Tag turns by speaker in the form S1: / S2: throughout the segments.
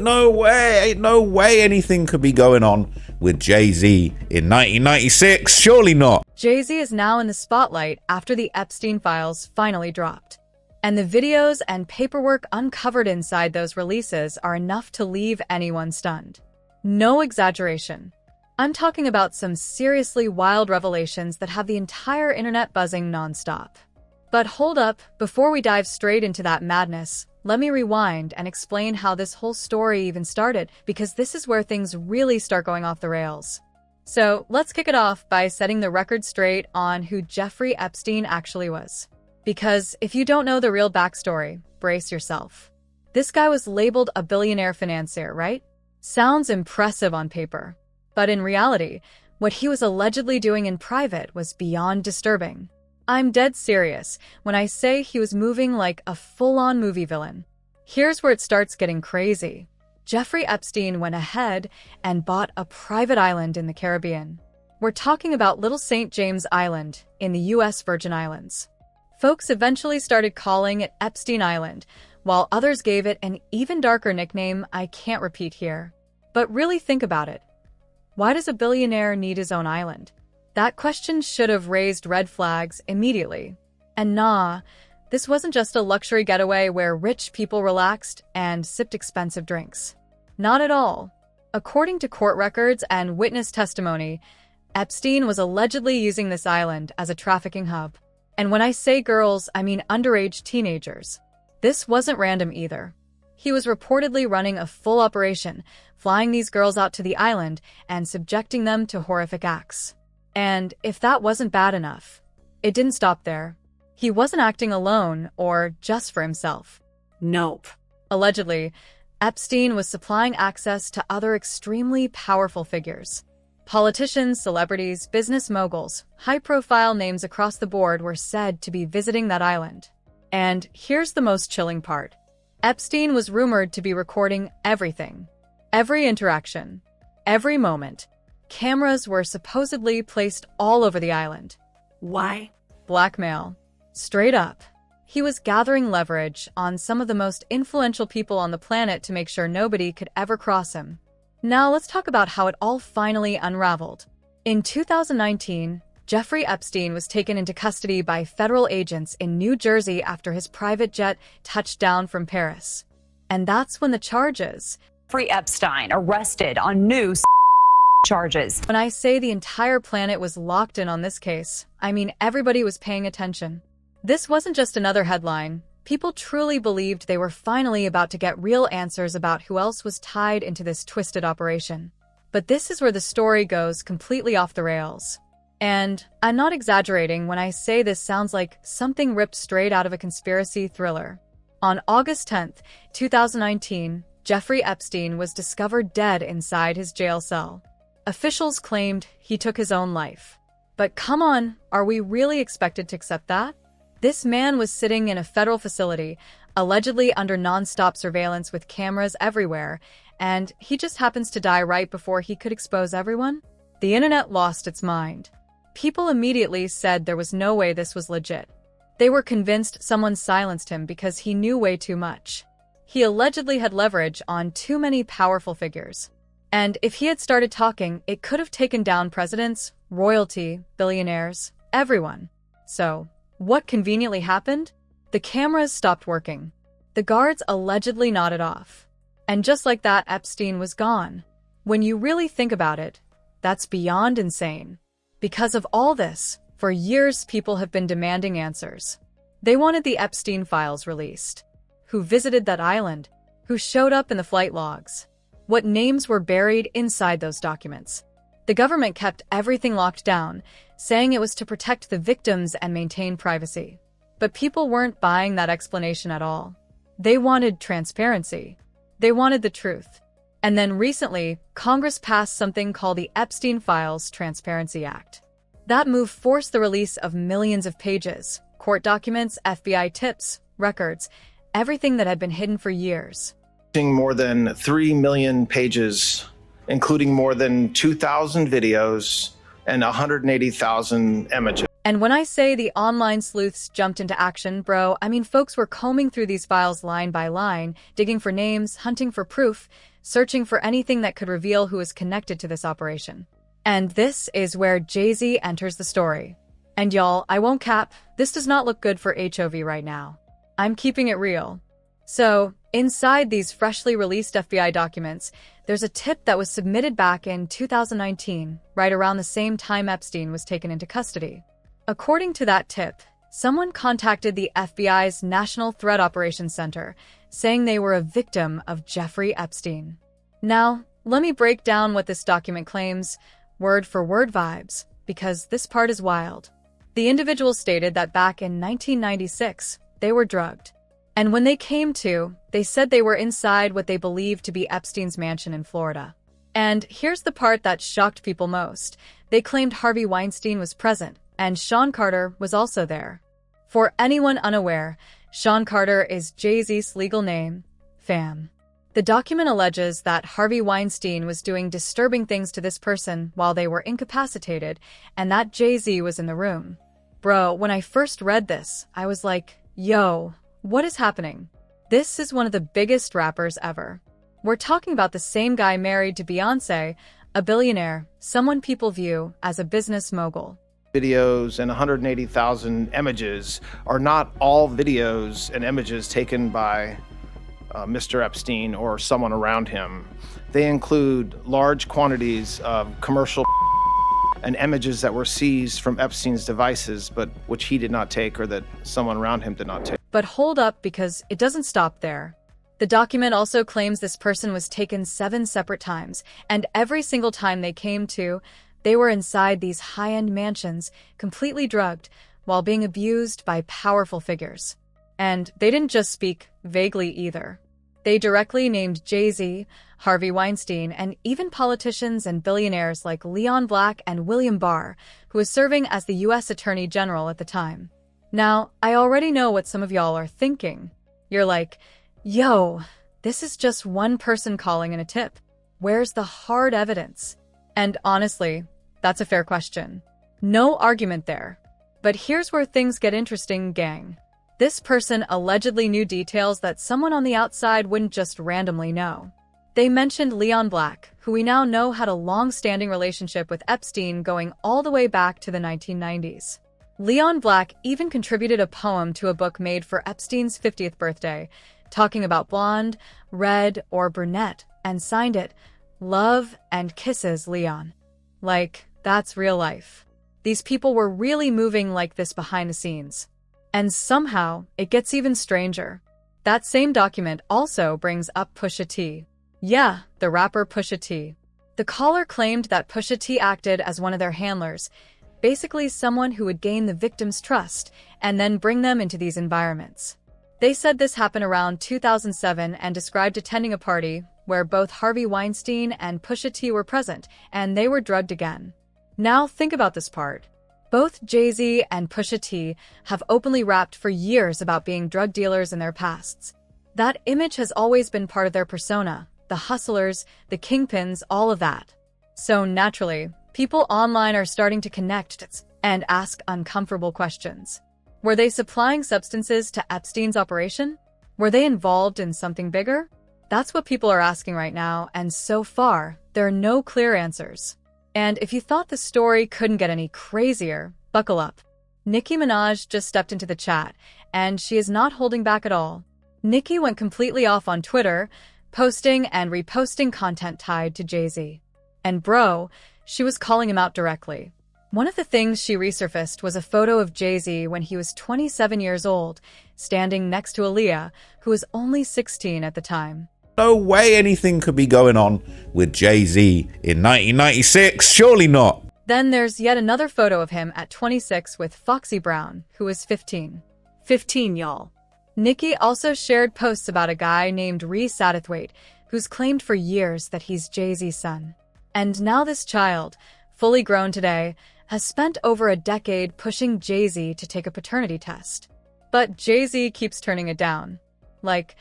S1: ain't no way anything could be going on with Jay-Z in 1996. Surely not.
S2: Jay-Z is now in the spotlight after the Epstein files finally dropped. And the videos and paperwork uncovered inside those releases are enough to leave anyone stunned. No exaggeration. I'm talking about some seriously wild revelations that have the entire internet buzzing nonstop. But hold up, before we dive straight into that madness, let me rewind and explain how this whole story even started, because this is where things really start going off the rails. So let's kick it off by setting the record straight on who Jeffrey Epstein actually was. Because if you don't know the real backstory, brace yourself. This guy was labeled a billionaire financier, right? Sounds impressive on paper. But in reality, what he was allegedly doing in private was beyond disturbing. I'm dead serious when I say he was moving like a full-on movie villain. Here's where it starts getting crazy. Jeffrey Epstein went ahead and bought a private island in the Caribbean. We're talking about Little St. James Island in the U.S. Virgin Islands. Folks eventually started calling it Epstein Island, while others gave it an even darker nickname I can't repeat here. But really think about it. Why does a billionaire need his own island? That question should have raised red flags immediately. And nah, this wasn't just a luxury getaway where rich people relaxed and sipped expensive drinks. Not at all. According to court records and witness testimony, Epstein was allegedly using this island as a trafficking hub. And when I say girls, I mean underage teenagers. This wasn't random either. He was reportedly running a full operation, flying these girls out to the island and subjecting them to horrific acts. And if that wasn't bad enough, it didn't stop there. He wasn't acting alone or just for himself. Nope. Allegedly, Epstein was supplying access to other extremely powerful figures. Politicians, celebrities, business moguls, high-profile names across the board were said to be visiting that island. And here's the most chilling part. Epstein was rumored to be recording everything. Every interaction. Every moment. Cameras were supposedly placed all over the island. Why? Blackmail. Straight up. He was gathering leverage on some of the most influential people on the planet to make sure nobody could ever cross him. Now let's talk about how it all finally unraveled. In 2019, Jeffrey Epstein was taken into custody by federal agents in New Jersey after his private jet touched down from Paris. And that's when the charges.
S3: Jeffrey Epstein arrested on new charges.
S2: When I say the entire planet was locked in on this case, I mean everybody was paying attention. This wasn't just another headline. People truly believed they were finally about to get real answers about who else was tied into this twisted operation. But this is where the story goes completely off the rails. And I'm not exaggerating when I say this sounds like something ripped straight out of a conspiracy thriller. On August 10th, 2019, Jeffrey Epstein was discovered dead inside his jail cell. Officials claimed he took his own life. But come on, are we really expected to accept that? This man was sitting in a federal facility, allegedly under non-stop surveillance with cameras everywhere, and he just happens to die right before he could expose everyone? The internet lost its mind. People immediately said there was no way this was legit. They were convinced someone silenced him because he knew way too much. He allegedly had leverage on too many powerful figures. And if he had started talking, it could have taken down presidents, royalty, billionaires, everyone. So, what conveniently happened? The cameras stopped working. The guards allegedly nodded off. And just like that, Epstein was gone. When you really think about it, that's beyond insane. Because of all this, for years people have been demanding answers. They wanted the Epstein files released. Who visited that island? Who showed up in the flight logs? What names were buried inside those documents? The government kept everything locked down, saying it was to protect the victims and maintain privacy. But people weren't buying that explanation at all. They wanted transparency. They wanted the truth. And then recently, Congress passed something called the Epstein Files Transparency Act. That move forced the release of millions of pages, court documents, FBI tips, records, everything that had been hidden for years.
S4: More than 3 million pages, including more than 2,000 videos and 180,000 images.
S2: And when I say the online sleuths jumped into action, bro, I mean folks were combing through these files line by line, digging for names, hunting for proof, searching for anything that could reveal who is connected to this operation. And this is where Jay-Z enters the story. And y'all, I won't cap, this does not look good for HOV right now. I'm keeping it real. So, inside these freshly released FBI documents, there's a tip that was submitted back in 2019, right around the same time Epstein was taken into custody. According to that tip, someone contacted the FBI's National Threat Operations Center, saying they were a victim of Jeffrey Epstein. Now, let me break down what this document claims, word for word vibes, because this part is wild. The individual stated that back in 1996, they were drugged. And when they came to, they said they were inside what they believed to be Epstein's mansion in Florida. And here's the part that shocked people most. They claimed Harvey Weinstein was present, and Sean Carter was also there. For anyone unaware, Sean Carter is Jay-Z's legal name, fam. The document alleges that Harvey Weinstein was doing disturbing things to this person while they were incapacitated, and that Jay-Z was in the room. Bro, when I first read this, I was like, yo, what is happening? This is one of the biggest rappers ever. We're talking about the same guy married to Beyonce, a billionaire, someone people view as a business mogul.
S4: Videos and 180,000 images are not all videos and images taken by Mr. Epstein or someone around him. They include large quantities of commercial and images that were seized from Epstein's devices, but which he did not take or that someone around him did not take.
S2: But hold up, because it doesn't stop there. The document also claims this person was taken 7 separate times, and every single time they came to, they were inside these high-end mansions, completely drugged, while being abused by powerful figures. And they didn't just speak vaguely either. They directly named Jay-Z, Harvey Weinstein, and even politicians and billionaires like Leon Black and William Barr, who was serving as the U.S. Attorney General at the time. Now, I already know what some of y'all are thinking. You're like, yo, this is just one person calling in a tip. Where's the hard evidence? And honestly, that's a fair question. No argument there. But here's where things get interesting, gang. This person allegedly knew details that someone on the outside wouldn't just randomly know. They mentioned Leon Black, who we now know had a long-standing relationship with Epstein going all the way back to the 1990s. Leon Black even contributed a poem to a book made for Epstein's 50th birthday, talking about blonde, red, or brunette, and signed it, Love and Kisses Leon. Like, that's real life. These people were really moving like this behind the scenes. And somehow, it gets even stranger. That same document also brings up Pusha T. Yeah, the rapper Pusha T. The caller claimed that Pusha T acted as one of their handlers, basically someone who would gain the victim's trust and then bring them into these environments. They said this happened around 2007 and described attending a party where both Harvey Weinstein and Pusha T were present, and they were drugged again. Now think about this part. Both Jay-Z and Pusha T have openly rapped for years about being drug dealers in their pasts. That image has always been part of their persona, the hustlers, the kingpins, all of that. So naturally, people online are starting to connect and ask uncomfortable questions. Were they supplying substances to Epstein's operation? Were they involved in something bigger? That's what people are asking right now, and so far, there are no clear answers. And if you thought the story couldn't get any crazier, buckle up. Nicki Minaj just stepped into the chat, and she is not holding back at all. Nicki went completely off on Twitter, posting and reposting content tied to Jay-Z. And bro, she was calling him out directly. One of the things she resurfaced was a photo of Jay-Z when he was 27 years old, standing next to Aaliyah, who was only 16 at the time.
S1: No way anything could be going on with Jay-Z in 1996. Surely not.
S2: Then there's yet another photo of him at 26 with Foxy Brown, who was 15. 15, y'all. Nicki also shared posts about a guy named Ree Satterthwaite, who's claimed for years that he's Jay-Z's son. And now this child, fully grown today, has spent over a decade pushing Jay-Z to take a paternity test. But Jay-Z keeps turning it down. Like,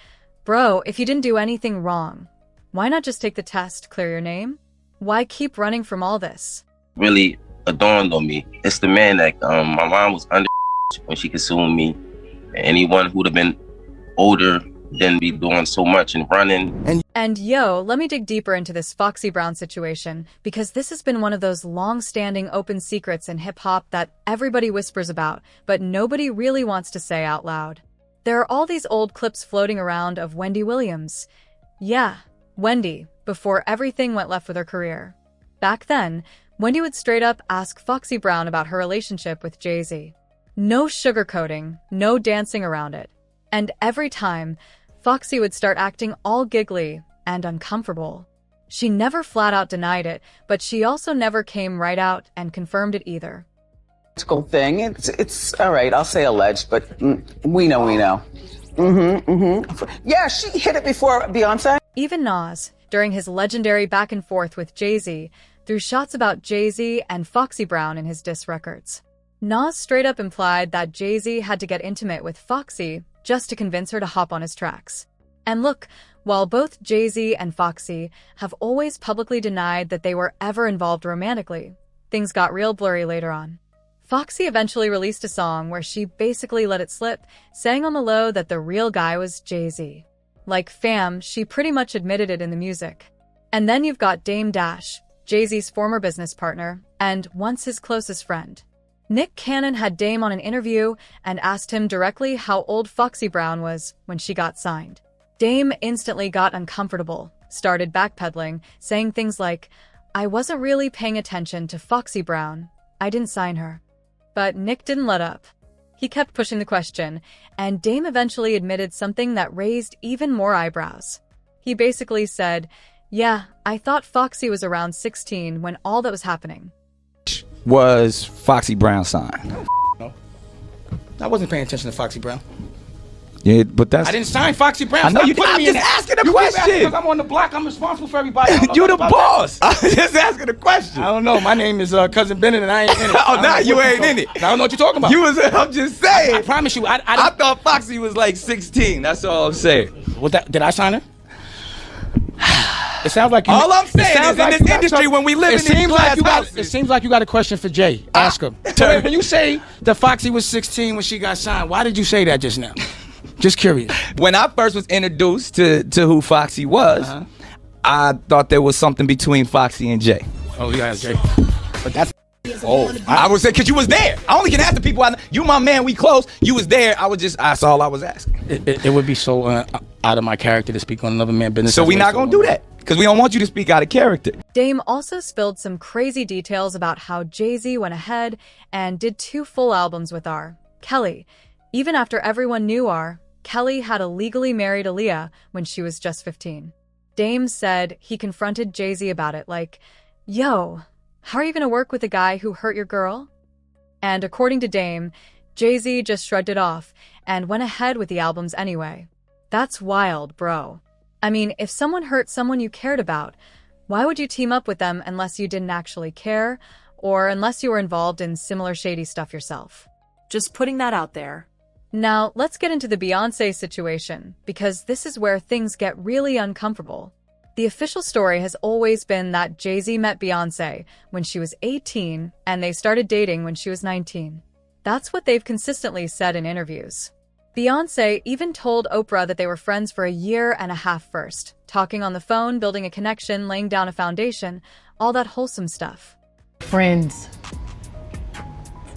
S2: bro, if you didn't do anything wrong, why not just take the test, clear your name? Why keep running from all this?
S5: Really dawned on me. It's the man that my mom was under when she consumed me. Anyone who would have been older then be doing so much and running.
S2: And yo, let me dig deeper into this Foxy Brown situation, because this has been one of those long-standing open secrets in hip-hop that everybody whispers about, but nobody really wants to say out loud. There are all these old clips floating around of Wendy Williams. Yeah, Wendy, before everything went left with her career. Back then, Wendy would straight up ask Foxy Brown about her relationship with Jay-Z. No sugarcoating, no dancing around it. And every time, Foxy would start acting all giggly and uncomfortable. She never flat out denied it, but she also never came right out and confirmed it either.
S6: Thing. It's all right. I'll say alleged, but we know. Yeah, she hit it before Beyonce.
S2: Even Nas, during his legendary back and forth with Jay-Z, threw shots about Jay-Z and Foxy Brown in his diss records. Nas straight up implied that Jay-Z had to get intimate with Foxy just to convince her to hop on his tracks. And look, while both Jay-Z and Foxy have always publicly denied that they were ever involved romantically, things got real blurry later on. Foxy eventually released a song where she basically let it slip, saying on the low that the real guy was Jay-Z. Like fam, she pretty much admitted it in the music. And then you've got Dame Dash, Jay-Z's former business partner, and once his closest friend. Nick Cannon had Dame on an interview and asked him directly how old Foxy Brown was when she got signed. Dame instantly got uncomfortable, started backpedaling, saying things like, "I wasn't really paying attention to Foxy Brown. I didn't sign her." But Nick didn't let up. He kept pushing the question, and Dame eventually admitted something that raised even more eyebrows. He basically said, "Yeah, I thought Foxy was around 16 when all that was happening."
S7: Was Foxy Brown signed?
S8: No. I wasn't paying attention to Foxy Brown.
S7: Yeah, but that's...
S8: I didn't sign Foxy Brown.
S7: I know you
S8: Stop
S7: didn't.
S8: putting
S7: I'm
S8: me in
S7: just
S8: that.
S7: asking a
S8: You keep
S7: question.
S8: asking because I'm on the block. I'm responsible for everybody. I don't know
S7: You the
S8: about
S7: boss.
S8: that.
S7: I'm just asking a question.
S8: I don't know. My name is Cousin Bennett, and I ain't in it.
S7: Oh, nah, you ain't in it.
S8: I don't know what you're talking about.
S7: You was... I'm just saying.
S8: I promise you. I
S7: thought Foxy was like 16. That's all I'm saying.
S8: Did I sign her? It sounds like you.
S7: All I'm saying is in this industry, when we live in these glass houses.
S8: It seems like you got a question for Jay. Ask him. So when you say that Foxy was 16 when she got signed, why did you say that just now? Just curious.
S7: When I first was introduced to who Foxy was, I thought there was something between Foxy and Jay.
S8: Oh, yeah, Jay. But that's...
S7: I would say, because you was there. I only can ask the people. You my man, we close. You was there. That's all I was asking.
S8: It would be so out of my character to speak on another man's business.
S7: So we not going to do that. Because we don't want you to speak out of character.
S2: Dame also spilled some crazy details about how Jay-Z went ahead and did 2 full albums with R. Kelly. Even after everyone knew R, Kelly had illegally married Aaliyah when she was just 15. Dame said he confronted Jay-Z about it like, "Yo, how are you going to work with a guy who hurt your girl?" And according to Dame, Jay-Z just shrugged it off and went ahead with the albums anyway. That's wild, bro. I mean, if someone hurt someone you cared about, why would you team up with them unless you didn't actually care, or unless you were involved in similar shady stuff yourself? Just putting that out there. Now, let's get into the Beyoncé situation, because this is where things get really uncomfortable. The official story has always been that Jay-Z met Beyoncé when she was 18 and they started dating when she was 19. That's what they've consistently said in interviews. Beyoncé even told Oprah that they were friends for a year and a half first, talking on the phone, building a connection, laying down a foundation, all that wholesome stuff.
S9: Friends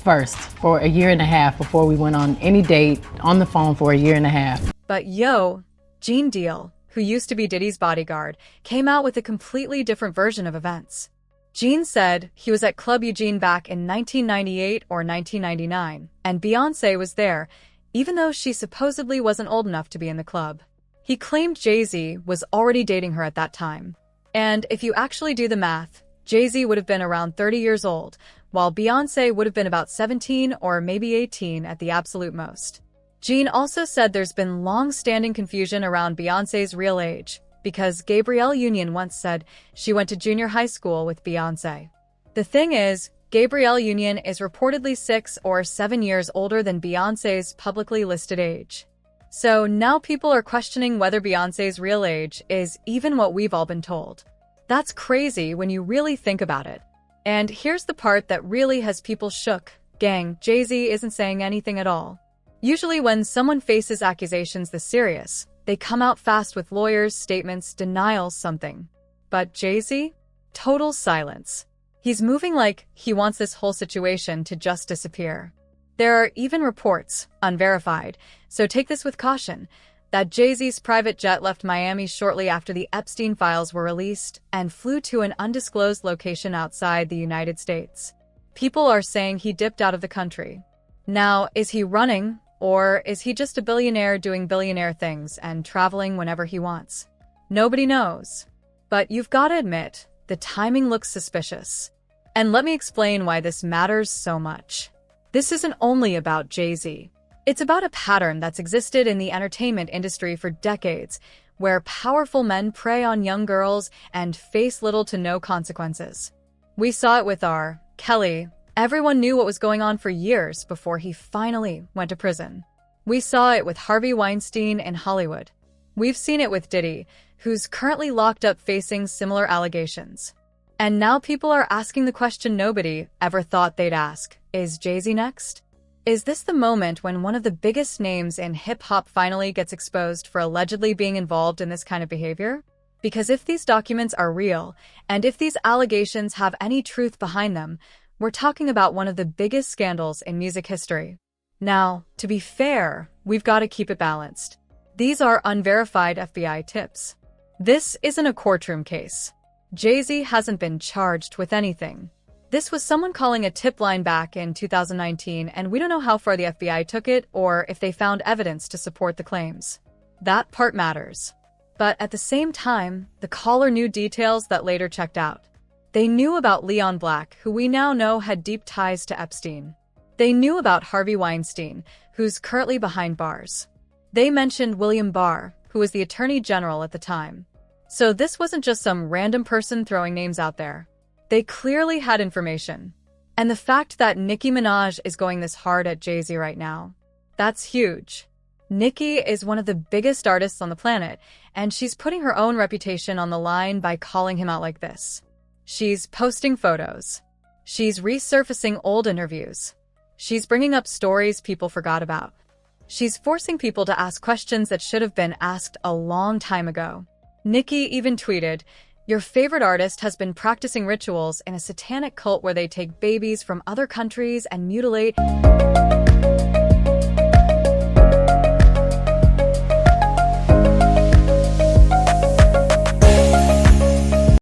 S9: first for a year and a half before we went on any date, on the phone for a year and a half.
S2: But yo, Gene Deal, who used to be Diddy's bodyguard, came out with a completely different version of events. Gene said he was at Club Eugene back in 1998 or 1999, and Beyoncé was there, even though she supposedly wasn't old enough to be in the club. He claimed Jay-Z was already dating her at that time. And if you actually do the math, Jay-Z would have been around 30 years old, while Beyoncé would have been about 17 or maybe 18 at the absolute most. Gene also said there's been long-standing confusion around Beyoncé's real age, because Gabrielle Union once said she went to junior high school with Beyoncé. The thing is, Gabrielle Union is reportedly 6 or 7 years older than Beyoncé's publicly listed age. So now people are questioning whether Beyoncé's real age is even what we've all been told. That's crazy when you really think about it. And here's the part that really has people shook. Gang, Jay-Z isn't saying anything at all. Usually when someone faces accusations this serious, They come out fast with lawyers, statements, denials, something. But Jay-Z? Total silence. He's moving like he wants this whole situation to just disappear. There are even reports, unverified, so take this with caution, that Jay-Z's private jet left Miami shortly after the Epstein files were released and flew to an undisclosed location outside the United States. People are saying he dipped out of the country. Now, is he running, or is he just a billionaire doing billionaire things and traveling whenever he wants? Nobody knows. But you've got to admit, the timing looks suspicious. And let me explain why this matters so much. This isn't only about Jay-Z. It's about a pattern that's existed in the entertainment industry for decades, where powerful men prey on young girls and face little to no consequences. We saw it with R. Kelly. Everyone knew what was going on for years before he finally went to prison. We saw it with Harvey Weinstein in Hollywood. We've seen it with Diddy, who's currently locked up facing similar allegations. And now people are asking the question nobody ever thought they'd ask. Is Jay-Z next? Is this the moment when one of the biggest names in hip-hop finally gets exposed for allegedly being involved in this kind of behavior? Because if these documents are real, and if these allegations have any truth behind them, we're talking about one of the biggest scandals in music history. Now, to be fair, we've got to keep it balanced. These are unverified FBI tips. This isn't a courtroom case. Jay-Z hasn't been charged with anything. This was someone calling a tip line back in 2019, and we don't know how far the FBI took it or if they found evidence to support the claims. That part matters. But at the same time, the caller knew details that later checked out. They knew about Leon Black, who we now know had deep ties to Epstein. They knew about Harvey Weinstein, who's currently behind bars. They mentioned William Barr, who was the Attorney General at the time. So this wasn't just some random person throwing names out there. They clearly had information. And the fact that Nicki Minaj is going this hard at Jay-Z right now, that's huge. Nicki is one of the biggest artists on the planet, and she's putting her own reputation on the line by calling him out like this. She's posting photos. She's resurfacing old interviews. She's bringing up stories people forgot about. She's forcing people to ask questions that should have been asked a long time ago. Nicki even tweeted, "Your favorite artist has been practicing rituals in a satanic cult where they take babies from other countries and mutilate."